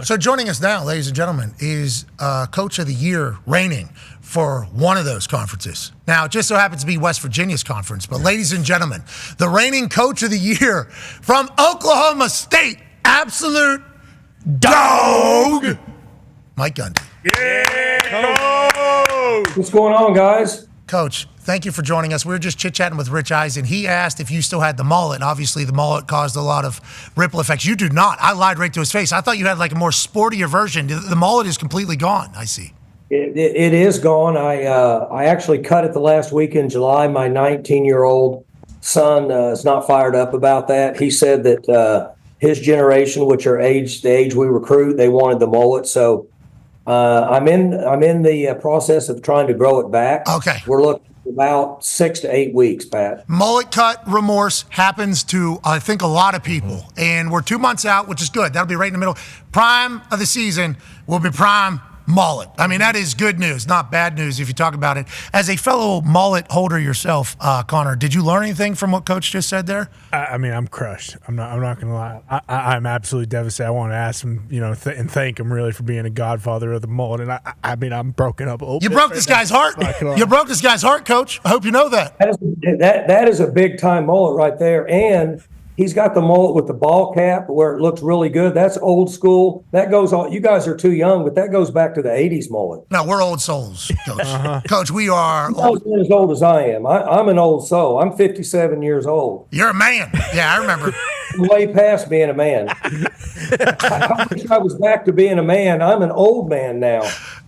So joining us now, ladies and gentlemen, is Coach of the Year reigning for one of those conferences. Now, it just so happens to be West Virginia's conference, but ladies and gentlemen, the reigning Coach of the Year from Oklahoma State, absolute dog, Mike Gundy. Yeah! What's going on, guys? Coach, thank you for joining us. We were just chit-chatting with Rich Eisen. He asked if you still had the mullet. Obviously, the mullet caused a lot of ripple effects. You do not. I lied right to his face. I thought you had like a more sportier version. The mullet is completely gone, I see. It is gone. I actually cut it the last week in July. My 19-year-old son is not fired up about that. He said that his generation, which are the age we recruit, they wanted the mullet. So I'm in the process of trying to grow it back. Okay. We're looking at about 6 to 8 weeks, Pat. Mullet cut remorse happens to, I think, a lot of people. And we're 2 months out, which is good. That'll be right in the middle. Prime of the season will be prime mullet. I mean, that is good news, not bad news if you talk about it. As a fellow mullet holder yourself, Connor, did you learn anything from what Coach just said there? I mean, I'm crushed. I'm not going to lie. I'm absolutely devastated. I want to ask him, and thank him really for being a godfather of the mullet. And I mean, I'm broken up a little bit. You broke this guy's heart. You broke this guy's heart, Coach. I hope you know that. That is a big time mullet right there. And he's got the mullet with the ball cap where it looks really good. That's old school. That goes on. You guys are too young, but that goes back to the 80s mullet. No, we're old souls, Coach. Coach, we are old. As old as I am. I'm an old soul. I'm 57 years old. You're a man. Yeah, I remember. Way past being a man. I wish I was back to being a man. I'm an old man now.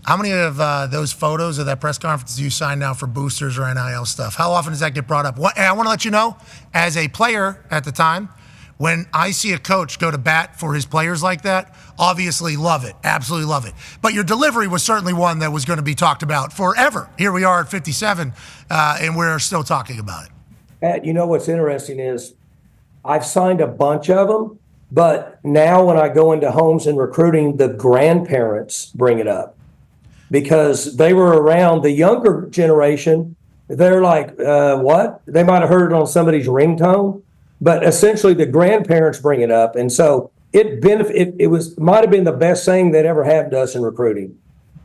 How many of those photos of that press conference do you sign now for boosters or NIL stuff? How often does that get brought up? And I want to let you know, as a player at the time, when I see a coach go to bat for his players like that, obviously love it, absolutely love it. But your delivery was certainly one that was going to be talked about forever. Here we are at 57, and we're still talking about it. Pat, you know what's interesting is I've signed a bunch of them, but now when I go into homes and recruiting, the grandparents bring it up. Because they were around the younger generation, they're like, what? They might have heard it on somebody's ringtone, but essentially the grandparents bring it up. And so it might have been the best thing that ever happened to us in recruiting.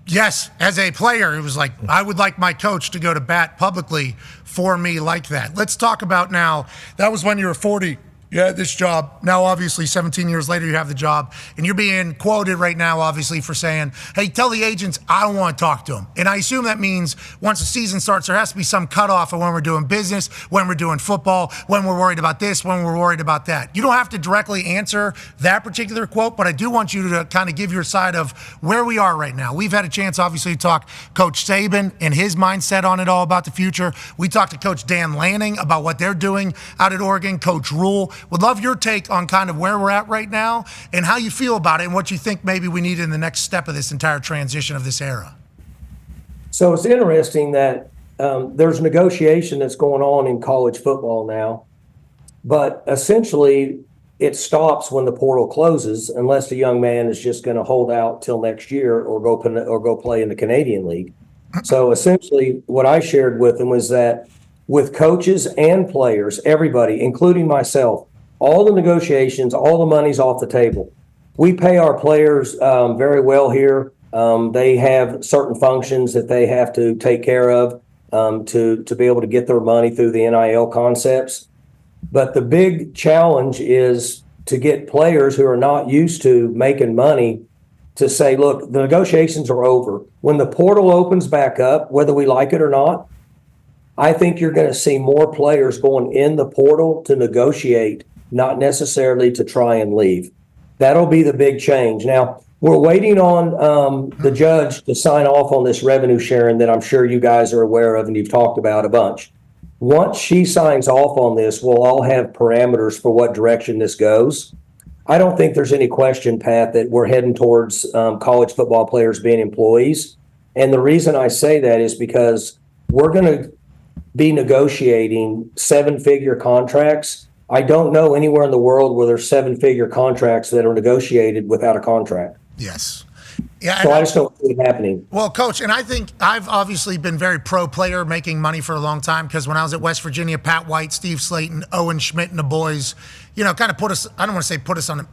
Yes, as a player, it was like, I would like my coach to go to bat publicly for me like that. Let's talk about now, that was when you were 40. You had this job. Now, obviously, 17 years later, you have the job. And you're being quoted right now, obviously, for saying, hey, tell the agents I don't want to talk to them. And I assume that means once the season starts, there has to be some cutoff of when we're doing business, when we're doing football, when we're worried about this, when we're worried about that. You don't have to directly answer that particular quote, but I do want you to kind of give your side of where we are right now. We've had a chance, obviously, to talk Coach Saban and his mindset on it all about the future. We talked to Coach Dan Lanning about what they're doing out at Oregon, Coach Rule. Would love your take on kind of where we're at right now and how you feel about it and what you think maybe we need in the next step of this entire transition of this era. So it's interesting that there's negotiation that's going on in college football now, but essentially it stops when the portal closes unless the young man is just going to hold out till next year or go play in the Canadian League. So essentially what I shared with him was that with coaches and players, everybody, including myself, all the negotiations, all the money's off the table. We pay our players very well here. They have certain functions that they have to take care of to be able to get their money through the NIL concepts. But the big challenge is to get players who are not used to making money to say, look, the negotiations are over. When the portal opens back up, whether we like it or not, I think you're going to see more players going in the portal to negotiate, not necessarily to try and leave. That'll be the big change. Now, we're waiting on the judge to sign off on this revenue sharing that I'm sure you guys are aware of and you've talked about a bunch. Once she signs off on this, we'll all have parameters for what direction this goes. I don't think there's any question, Pat, that we're heading towards college football players being employees. And the reason I say that is because we're going to be negotiating 7-figure contracts. I don't know anywhere in the world where there's 7-figure contracts that are negotiated without a contract. Yes. Yeah, so I just don't see it happening. Well, Coach, and I think I've obviously been very pro-player making money for a long time because when I was at West Virginia, Pat White, Steve Slayton, Owen Schmidt, and the boys, kind of put us, I don't want to say put us on,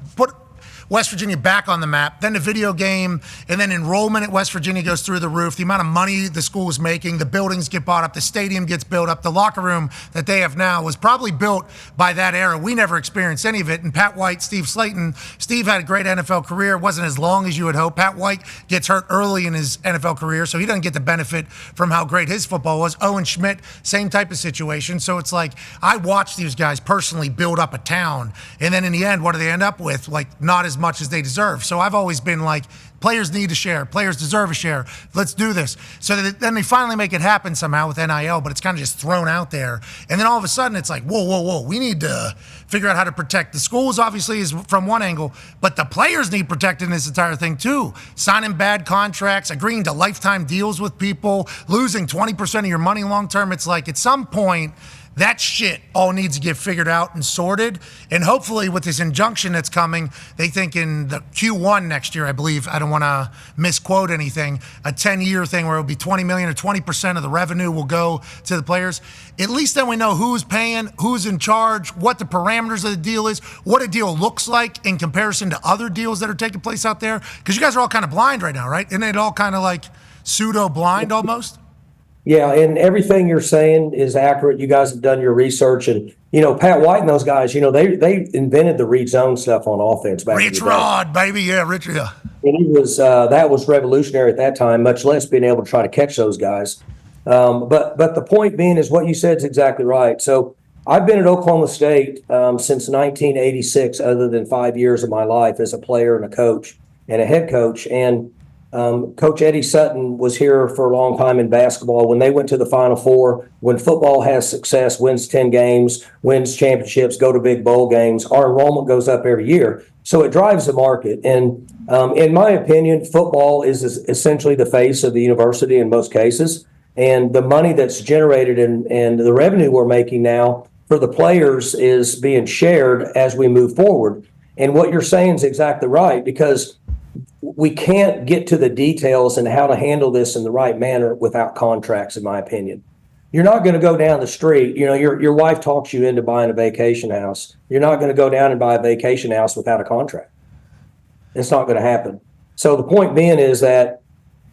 West Virginia back on the map. Then the video game, and then enrollment at West Virginia goes through the roof. The amount of money the school is making, the buildings get bought up, the stadium gets built up. The locker room that they have now was probably built by that era. We never experienced any of it. And Pat White, Steve Slayton, Steve had a great NFL career. It wasn't as long as you would hope. Pat White gets hurt early in his NFL career, so he doesn't get the benefit from how great his football was. Owen Schmidt, same type of situation. So it's like, I watched these guys personally build up a town, and then in the end, what do they end up with? Like, not as much as they deserve. So I've always been like, players need a share. Players deserve a share. Let's do this. So then they finally make it happen somehow with NIL, but it's kind of just thrown out there. And then all of a sudden it's like, whoa. We need to figure out how to protect the schools, obviously, is from one angle, but the players need protected in this entire thing too. Signing bad contracts, agreeing to lifetime deals with people, losing 20% of your money long term. It's like, at some point, that shit all needs to get figured out and sorted. And hopefully with this injunction that's coming, they think in the Q1 next year, I believe, I don't want to misquote anything, a 10-year thing where it'll be 20 million or 20% of the revenue will go to the players. At least then we know who's paying, who's in charge, what the parameters of the deal is, what a deal looks like in comparison to other deals that are taking place out there. Because you guys are all kind of blind right now, right? Isn't it all kind of like pseudo-blind almost? Yeah, and everything you're saying is accurate. You guys have done your research, and Pat White and those guys. They invented the read zone stuff on offense back in the Rich day. Rod, baby, yeah, Rich, yeah. And he was that was revolutionary at that time. Much less being able to try to catch those guys. But the point being is what you said is exactly right. So I've been at Oklahoma State since 1986, other than 5 years of my life as a player and a coach and a head coach, and Coach Eddie Sutton was here for a long time in basketball. When they went to the Final Four, when football has success, wins 10 games, wins championships, go to big bowl games, our enrollment goes up every year. So it drives the market. And in my opinion, football is essentially the face of the university in most cases. And the money that's generated and the revenue we're making now for the players is being shared as we move forward. And what you're saying is exactly right, because we can't get to the details and how to handle this in the right manner without contracts, in my opinion. You're not going to go down the street. Your wife talks you into buying a vacation house. You're not going to go down and buy a vacation house without a contract. It's not going to happen. So the point being is that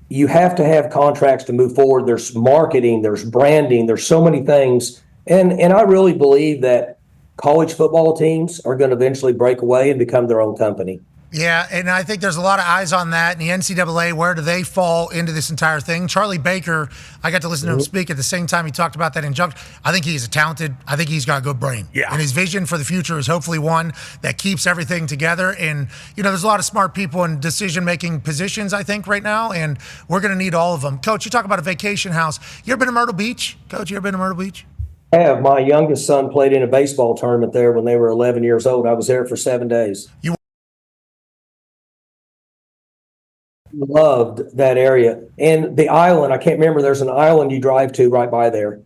you have to have contracts to move forward. There's marketing, there's branding, there's so many things. And I really believe that college football teams are going to eventually break away and become their own company. Yeah, and I think there's a lot of eyes on that. And the NCAA, where do they fall into this entire thing? Charlie Baker, I got to listen to him speak at the same time he talked about that injunction. I think he's I think he's got a good brain. Yeah. And his vision for the future is hopefully one that keeps everything together. And, there's a lot of smart people in decision-making positions, I think, right now, and we're going to need all of them. Coach, you talk about a vacation house. You ever been to Myrtle Beach? Coach, you ever been to Myrtle Beach? I have. My youngest son played in a baseball tournament there when they were 11 years old. I was there for 7 days. Loved that area. And the island, I can't remember, there's an island you drive to right by there.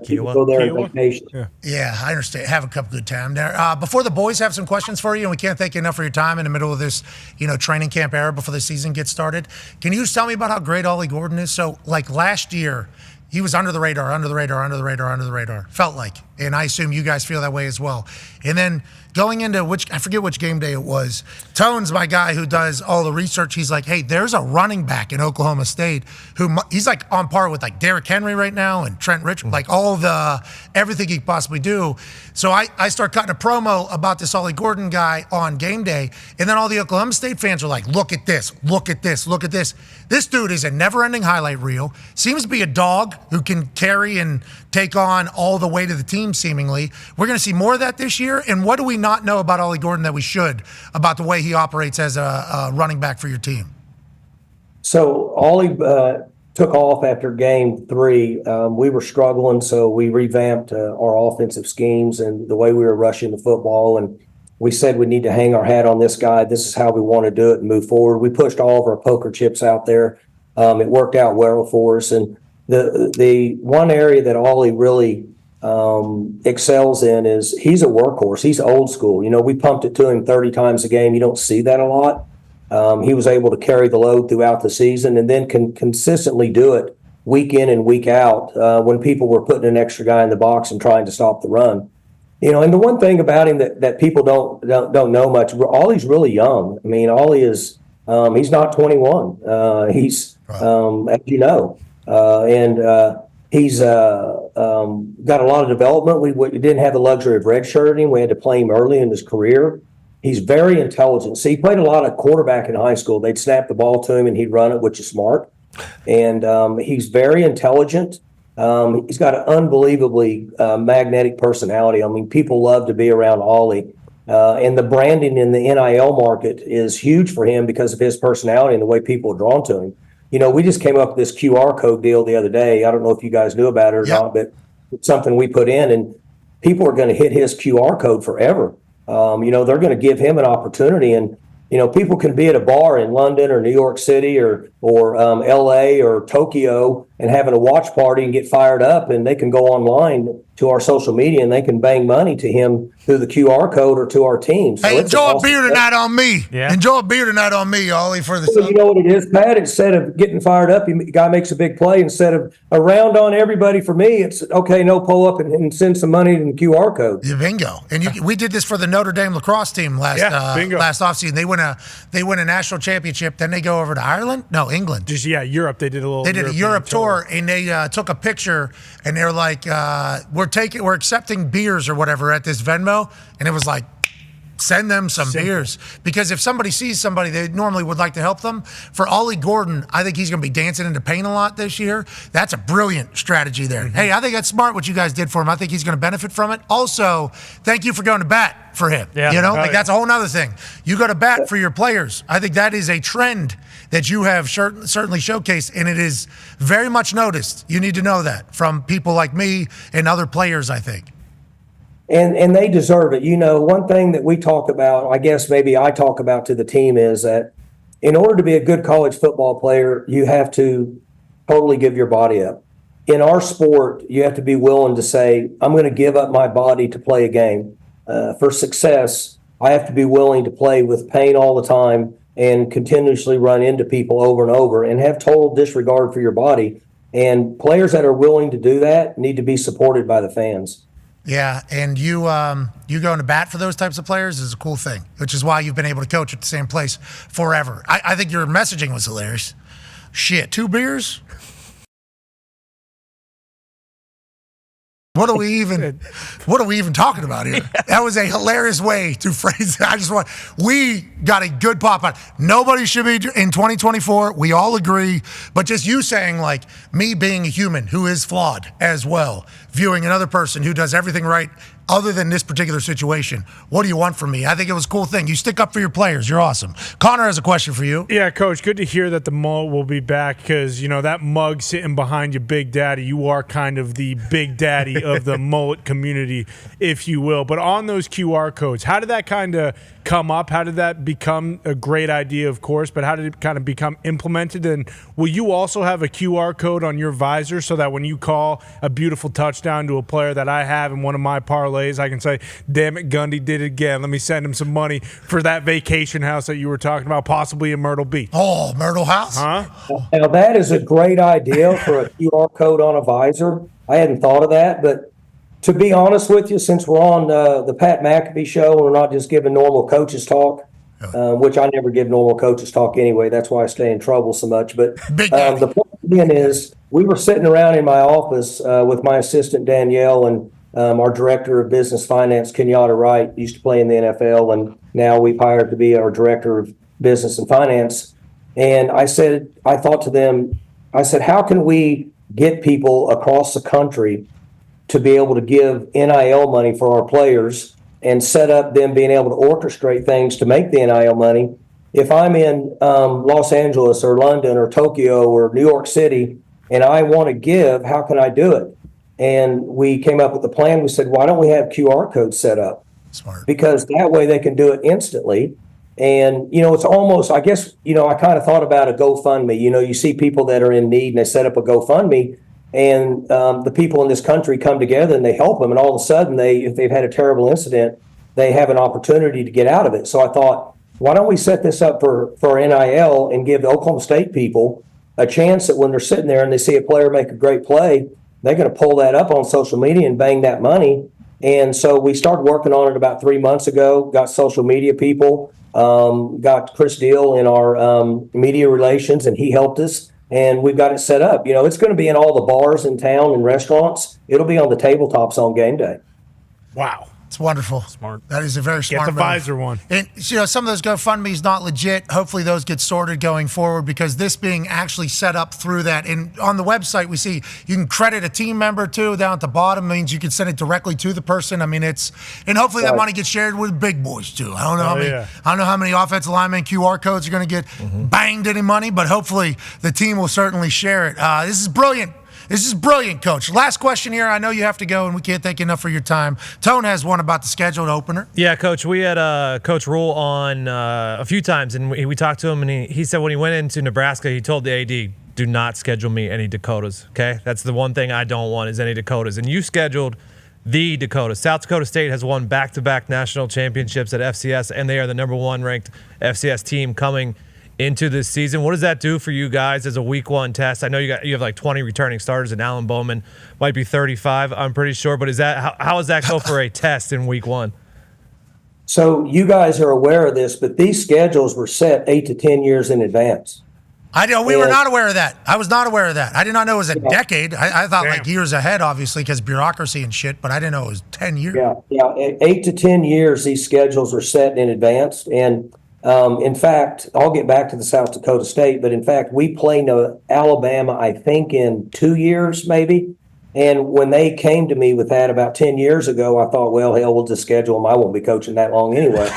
People go there on vacation. Yeah, I understand. Have a couple good time there. Before the boys have some questions for you, and we can't thank you enough for your time in the middle of this, training camp era before the season gets started. Can you just tell me about how great Ollie Gordon is? So, like last year, he was under the radar. Felt like. And I assume you guys feel that way as well. And then going into I forget which game day it was, Tone's my guy who does all the research. He's like, hey, there's a running back in Oklahoma State he's like on par with like Derrick Henry right now and Trent Richmond, like everything he could possibly do. So I start cutting a promo about this Ollie Gordon guy on game day. And then all the Oklahoma State fans are like, look at this. This dude is a never-ending highlight reel. Seems to be a dog who can carry and take on all the weight of the team, seemingly. We're going to see more of that this year. And what do we not know about Ollie Gordon that we should about the way he operates as a running back for your team? So Ollie took off after game 3. We were struggling, so we revamped our offensive schemes and the way we were rushing the football. And we said we need to hang our hat on this guy. This is how we want to do it and move forward. We pushed all of our poker chips out there. It worked out well for us. And the one area that Ollie really excels in is he's a workhorse. He's old school. We pumped it to him 30 times a game. You don't see that a lot. He was able to carry the load throughout the season and then can consistently do it week in and week out when people were putting an extra guy in the box and trying to stop the run. And the one thing about him that people don't know much, Ollie's really young. I mean, Ollie is he's not 21. He's as you know, and he's got a lot of development. We didn't have the luxury of redshirting him. We had to play him early in his career. He's very intelligent. See, he played a lot of quarterback in high school. They'd snap the ball to him and he'd run it, which is smart. And he's very intelligent. He's got an unbelievably magnetic personality. I mean, people love to be around Ollie. And the branding in the NIL market is huge for him because of his personality and the way people are drawn to him. We just came up with this QR code deal the other day. I don't know if you guys knew about it or not, but it's something we put in, and people are going to hit his QR code forever. They're going to give him an opportunity, and people can be at a bar in London or New York City or LA or Tokyo and having a watch party and get fired up, and they can go online to our social media and they can bang money to him through the QR code or to our team. So hey, enjoy a beer tonight on me. Yeah. Enjoy a beer tonight on me, Ollie, for the You know what it is, Pat? Instead of getting fired up, the guy makes a big play. Instead of a round on everybody for me, it's okay, no, pull up and send some money in the QR code. Yeah, bingo. And we did this for the Notre Dame lacrosse team last offseason. They win a national championship. Then they go over to Ireland? No, England. Europe. They did a Europe tour, and they took a picture, and they're like, we're accepting beers or whatever at this Venmo, and it was like, send them some beers. Because if somebody sees somebody, they normally would like to help them. For Ollie Gordon, I think he's going to be dancing into pain a lot this year. That's a brilliant strategy there. Mm-hmm. Hey, I think that's smart what you guys did for him. I think he's going to benefit from it. Also, thank you for going to bat for him. Yeah. That's a whole nother thing. You go to bat for your players. I think that is a trend that you have certainly showcased, and it is very much noticed. You need to know that from people like me and other players, I think. And they deserve it. One thing that we talk about, I guess maybe I talk about to the team, is that in order to be a good college football player, you have to totally give your body up. In our sport, you have to be willing to say, I'm going to give up my body to play a game. For success, I have to be willing to play with pain all the time and continuously run into people over and over and have total disregard for your body. And players that are willing to do that need to be supported by the fans. Yeah, and you going to bat for those types of players is a cool thing, which is why you've been able to coach at the same place forever. I think your messaging was hilarious. Shit, 2 beers? What are we even talking about here? That was a hilarious way to phrase it. We got a good pop out. Nobody should be in 2024. We all agree. But just you saying, like, me being a human who is flawed as well, viewing another person who does everything right other than this particular situation. What do you want from me? I think it was a cool thing. You stick up for your players. You're awesome. Connor has a question for you. Yeah, Coach, good to hear that the mullet will be back because, that mug sitting behind you, Big Daddy, you are kind of the Big Daddy of the mullet community, if you will. But on those QR codes, how did that kind of come up? How did that become a great idea, of course, but how did it kind of become implemented? And will you also have a QR code on your visor so that when you call a beautiful touchdown to a player that I have in one of my parlays, I can say, damn it, Gundy did it again. Let me send him some money for that vacation house that you were talking about, possibly in Myrtle Beach. Oh, Myrtle House? Huh? Now, that is a great idea for a QR code on a visor. I hadn't thought of that, but to be honest with you, since we're on the Pat McAfee Show and we're not just giving normal coaches talk, which I never give normal coaches talk anyway. That's why I stay in trouble so much. But the point being is we were sitting around in my office with my assistant, Danielle, and our director of business finance, Kenyatta Wright, used to play in the NFL, and now we've hired to be our director of business and finance. And I thought to them, how can we get people across the country to be able to give NIL money for our players and set up them being able to orchestrate things to make the NIL money? If I'm in Los Angeles or London or Tokyo or New York City and I want to give, how can I do it? And we came up with a plan. We said, why don't we have QR codes set up? Smart. Because that way they can do it instantly. And, it's almost, I guess, I kind of thought about a GoFundMe. You see people that are in need and they set up a GoFundMe, and the people in this country come together and they help them. And all of a sudden, if they've had a terrible incident, they have an opportunity to get out of it. So I thought, why don't we set this up for NIL and give the Oklahoma State people a chance that when they're sitting there and they see a player make a great play, they're going to pull that up on social media and bang that money. And so we started working on it about 3 months ago, got social media people, got Chris Deal in our media relations, and he helped us. And we've got it set up. It's going to be in all the bars in town and restaurants. It'll be on the tabletops on game day. Wow. It's wonderful. Smart. That is a very smart Get the move. visor one. And some of those GoFundMe's not legit. Hopefully those get sorted going forward, because this being actually set up through that. And on the website we see you can credit a team member too. Down at the bottom means you can send it directly to the person. I mean, and hopefully that money gets shared with big boys too. I don't know how many offensive lineman QR codes are going to get banged any money, but hopefully the team will certainly share it. This is brilliant. This is brilliant, Coach. Last question here. I know you have to go, and we can't thank you enough for your time. Tone has one about the scheduled opener. Yeah, Coach. We had Coach Rule on a few times, and we talked to him, and he said when he went into Nebraska, he told the AD, do not schedule me any Dakotas, okay? That's the one thing I don't want is any Dakotas. And you scheduled the Dakotas. South Dakota State has won back-to-back national championships at FCS, and they are the number 1 ranked FCS team coming into this season. What does that do for you guys as a week 1 test? I know you have like 20 returning starters, and Alan Bowman might be 35, I'm pretty sure. But how does that go for a test in week 1? So you guys are aware of this, but these schedules were set 8 to 10 years in advance. I know we were not aware of that. I was not aware of that. I did not know it was a decade. I thought like years ahead, obviously, because bureaucracy and shit. But I didn't know it was 10 years. Yeah. 8 to 10 years. These schedules are set in advance, and in fact, I'll get back to the South Dakota State, but in fact, we play Alabama, I think, in 2 years, maybe. And when they came to me with that about 10 years ago, I thought, well, hell, we'll just schedule them. I won't be coaching that long anyway.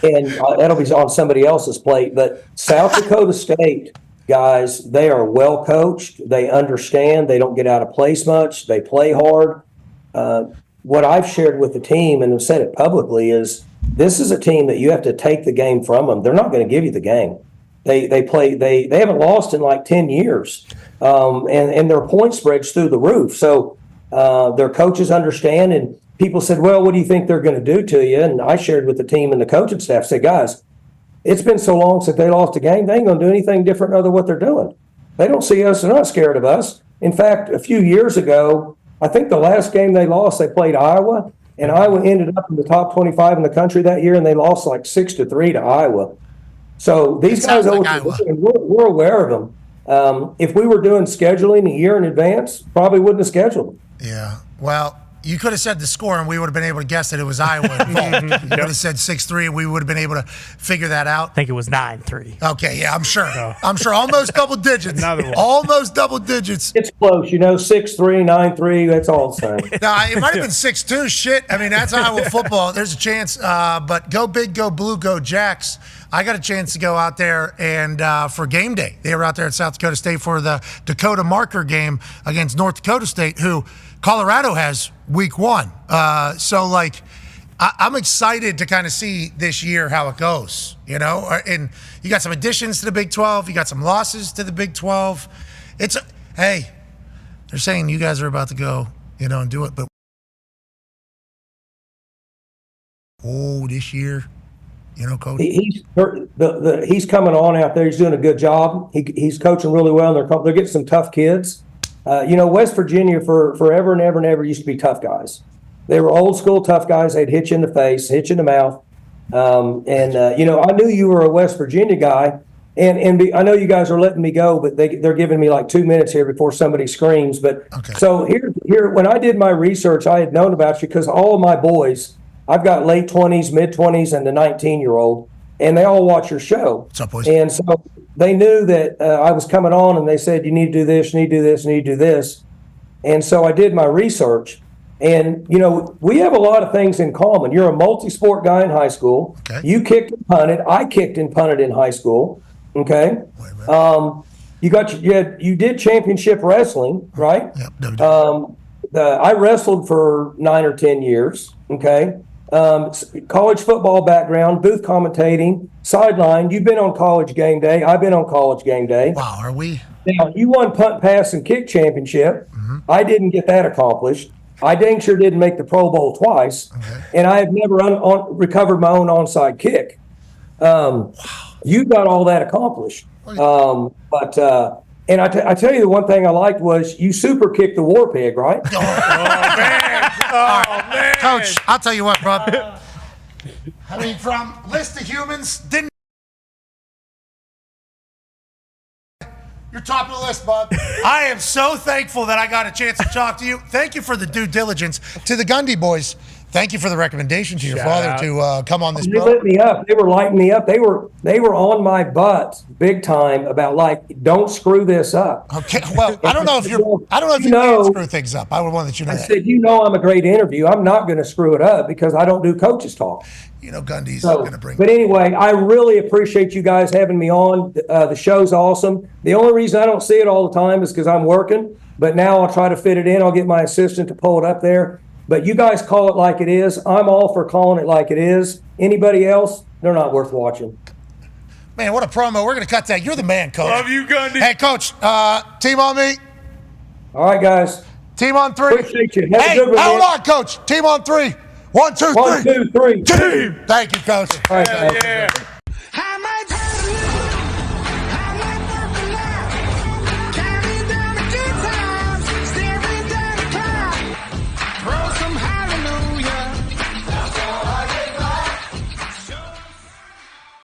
And that'll be on somebody else's plate. But South Dakota State, guys, they are well coached. They understand. They don't get out of place much. They play hard. What I've shared with the team, and have said it publicly, is this is a team that you have to take the game from them. They're not going to give you the game. They haven't lost in like 10 years. And their point spread's through the roof. So their coaches understand, and people said, well, what do you think they're going to do to you? And I shared with the team and the coaching staff, said, guys, it's been so long since they lost a game, they ain't going to do anything different other than what they're doing. They don't see us. They're not scared of us. In fact, a few years ago, I think the last game they lost, they played Iowa, and Iowa ended up in the top 25 in the country that year, and they lost like 6-3 to Iowa. So these guys, we're aware of them. If we were doing scheduling a year in advance, probably wouldn't have scheduled them. Yeah. Well, you could have said the score, and we would have been able to guess that it was Iowa involved. You would have said 6-3, and we would have been able to figure that out. I think it was 9-3. Okay, yeah, I'm sure. I'm sure. Almost double digits. Another one. Almost double digits. It's close, 6-3, 9-3, that's all the same. No, it might have been 6-2. Shit. I mean, that's Iowa football. There's a chance. But go big, go blue, go Jacks. I got a chance to go out there and for game day. They were out there at South Dakota State for the Dakota Marker game against North Dakota State, who Colorado has week 1. So, I'm excited to kind of see this year how it goes, And you got some additions to the Big 12. You got some losses to the Big 12. Hey, they're saying you guys are about to go, and do it. But, this year, Coach. He's coming on out there. He's doing a good job. He's coaching really well. And they're getting some tough kids. West Virginia forever and ever and ever used to be tough guys. They were old school tough guys. They'd hit you in the face, hit you in the mouth. I knew you were a West Virginia guy, and I know you guys are letting me go, but they're giving me like 2 minutes here before somebody screams. But okay. So here, when I did my research, I had known about you because all of my boys, I've got late 20s, mid 20s, and the 19-year-old, and they all watch your show. What's up, boys? And so they knew that I was coming on, and they said, you need to do this, you need to do this, you need to do this. And so I did my research. And, we have a lot of things in common. You're a multi-sport guy in high school. Okay. You kicked and punted. I kicked and punted in high school. Okay. You did championship wrestling, right? Yep. I wrestled for 9 or 10 years. Okay. College football background, booth commentating, sideline. You've been on College Game Day. I've been on College Game Day. Wow, are we? Now, you won punt, pass, and kick championship. Mm-hmm. I didn't get that accomplished. I dang sure didn't make the Pro Bowl twice, and I have never recovered my own onside kick. Wow. You got all that accomplished. And I tell you, the one thing I liked was you super kicked the war pig, right? Man. man. Coach, I'll tell you what, bro. I mean, from list of humans, didn't. You're top of the list, bud. I am so thankful that I got a chance to talk to you. Thank you for the due diligence. To the Gundy boys, thank you for the recommendation to your father to come on this They program. lit me up. They were lighting me up. They were on my butt big time about like, don't screw this up. Okay, well, I don't know if you can screw things up. I would want that you know I that. said, I'm a great interview. I'm not going to screw it up because I don't do coaches talk. You know, Gundy's So, going to bring. but anyway, I really appreciate you guys having me on. The show's awesome. The only reason I don't see it all the time is because I'm working. But now I'll try to fit it in. I'll get my assistant to pull it up there. But you guys call it like it is. I'm all for calling it like it is. Anybody else, they're not worth watching. Man, what a promo. We're going to cut that. You're the man, Coach. Love you, Gundy. Hey, Coach, team on me. All right, guys. Team on three. Appreciate you. Have a Hey, good one, hold man. on, Coach. Team on three. 1, 2, 3. 1, 2, 3. Team. Thank you, Coach. All right, guys. Yeah.